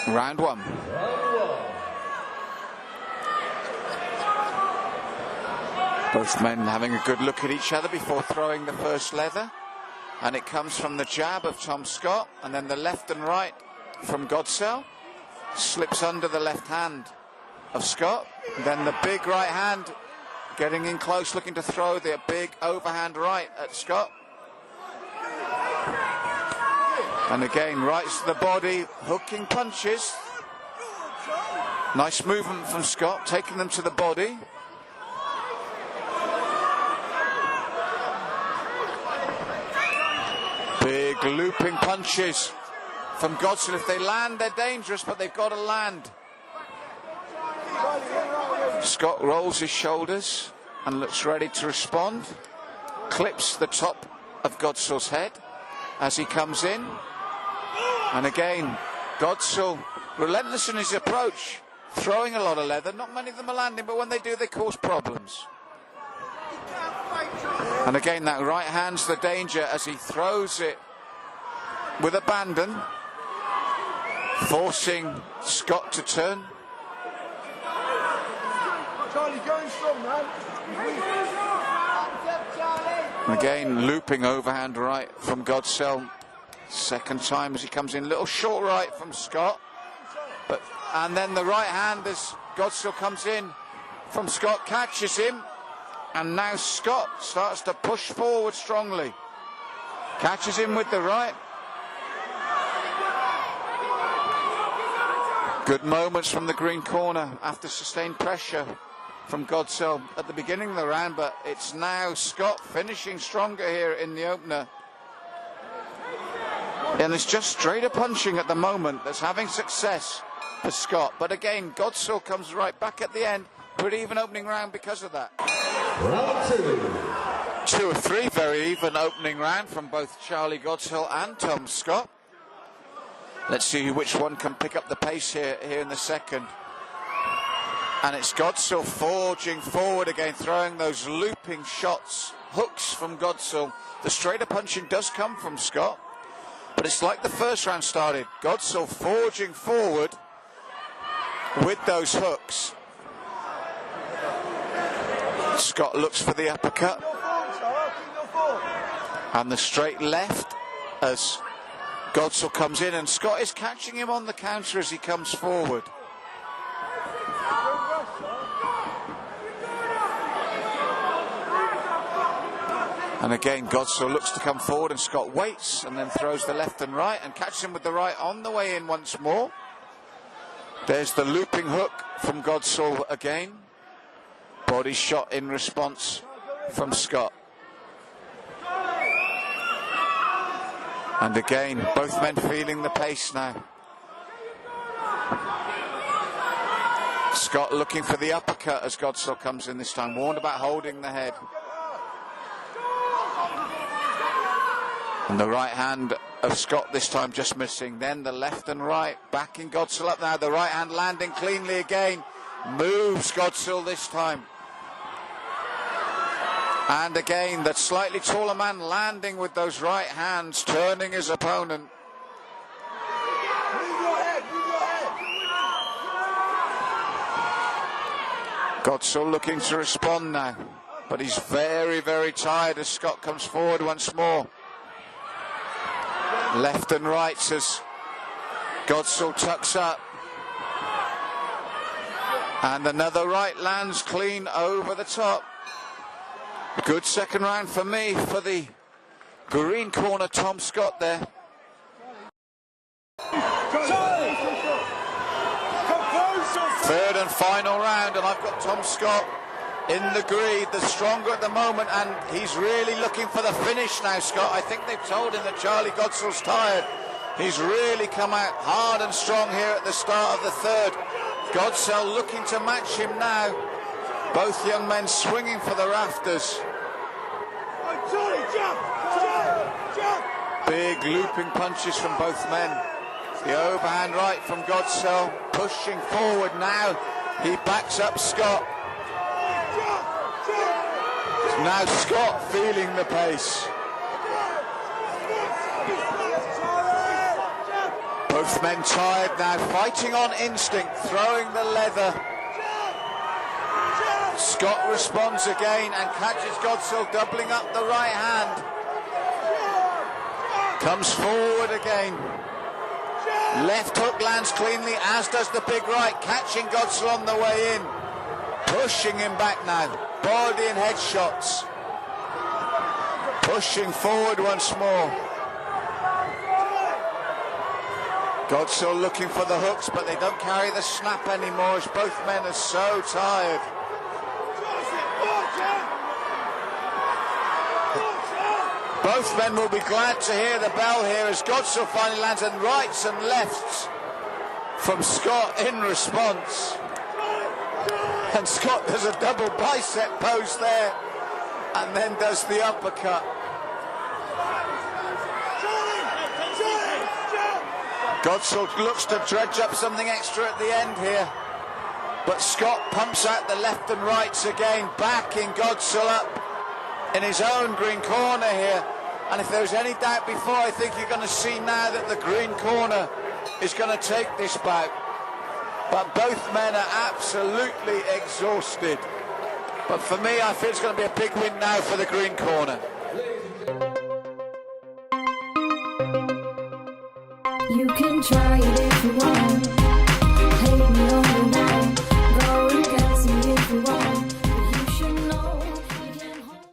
Round one. Both men having a good look at each other before throwing the first leather. And it comes from the jab of Tom Scott, and then the left and right from GODSELL. Slips under the left hand of Scott. And then the big right hand getting in close, looking to throw the big overhand right at Scott. And again, rights to the body, hooking punches. Nice movement from Scott, taking them to the body. Big looping punches from GODSELL. If they land, they're dangerous, but they've got to land. Scott rolls his shoulders and looks ready to respond. Clips the top of GODSELL's head as he comes in. And again, GODSELL relentless in his approach, throwing a lot of leather. Not many of them are landing, but when they do, they cause problems. And again, that right hand's the danger as he throws it with abandon, forcing Scott to turn. Charlie, going strong, man. And again, looping overhand right from GODSELL. Second time as he comes in, little short right from Scott. And then the right hand as GODSELL comes in from Scott, catches him. And now Scott starts to push forward strongly. Catches him with the right. Good moments from the green corner after sustained pressure from GODSELL at the beginning of the round, but it's now Scott finishing stronger here in the opener. And it's just straighter punching at the moment that's having success for Scott. But again, GODSELL comes right back at the end. Pretty even opening round because of that. Round 2. 2 of 3, very even opening round from both Charlie GODSELL and Tom Scott. Let's see which one can pick up the pace here in the second. And it's GODSELL forging forward again, throwing those looping shots, hooks from GODSELL. The straighter punching does come from Scott, but it's like the first round started. GODSELL forging forward with those hooks. Scott looks for the uppercut. And the straight left as GODSELL comes in, and Scott is catching him on the counter as he comes forward. And again, GODSELL looks to come forward, and Scott waits and then throws the left and right and catches him with the right on the way in once more. There's the looping hook from GODSELL again. Body shot in response from Scott. And again, both men feeling the pace now. Scott looking for the uppercut as GODSELL comes in this time, warned about holding the head. And the right hand of Scott this time just missing. Then the left and right, backing GODSELL up now. The right hand landing cleanly again. Moves GODSELL this time. And again, that slightly taller man landing with those right hands, turning his opponent. GODSELL looking to respond now, but he's very, very tired as Scott comes forward once more. Left and right as GODSELL tucks up. And another right lands clean over the top. Good second round for me, for the green corner, Tom Scott there. Third and final round, and I've got Tom Scott in the green, the stronger at the moment, and he's really looking for the finish now, Scott. I think they've told him that Charlie GODSELL's tired. He's really come out hard and strong here at the start of the third. GODSELL looking to match him now. Both young men swinging for the rafters. Big looping punches from both men. The overhand right from GODSELL, pushing forward now. He backs up Scott. Now Scott feeling the pace. Both men tired now, fighting on instinct, throwing the leather. Scott responds again and catches GODSELL, doubling up the right hand. Comes forward again. Left hook lands cleanly, as does the big right, catching GODSELL on the way in. Pushing him back now. Body and head shots. Pushing forward once more. GODSELL looking for the hooks, but they don't carry the snap anymore as both men are so tired. Both men will be glad to hear the bell here as GODSELL finally lands, and rights and lefts from Scott in response. And Scott does a double bicep pose there and then does the uppercut. GODSELL looks to dredge up something extra at the end here, but Scott pumps out the left and rights again, backing GODSELL up in his own green corner here. And if there was any doubt before, I think you're going to see now that the green corner is going to take this bout. But both men are absolutely exhausted. But for me, I feel it's going to be a big win now for the green corner. You can try it if you want. Hate me all you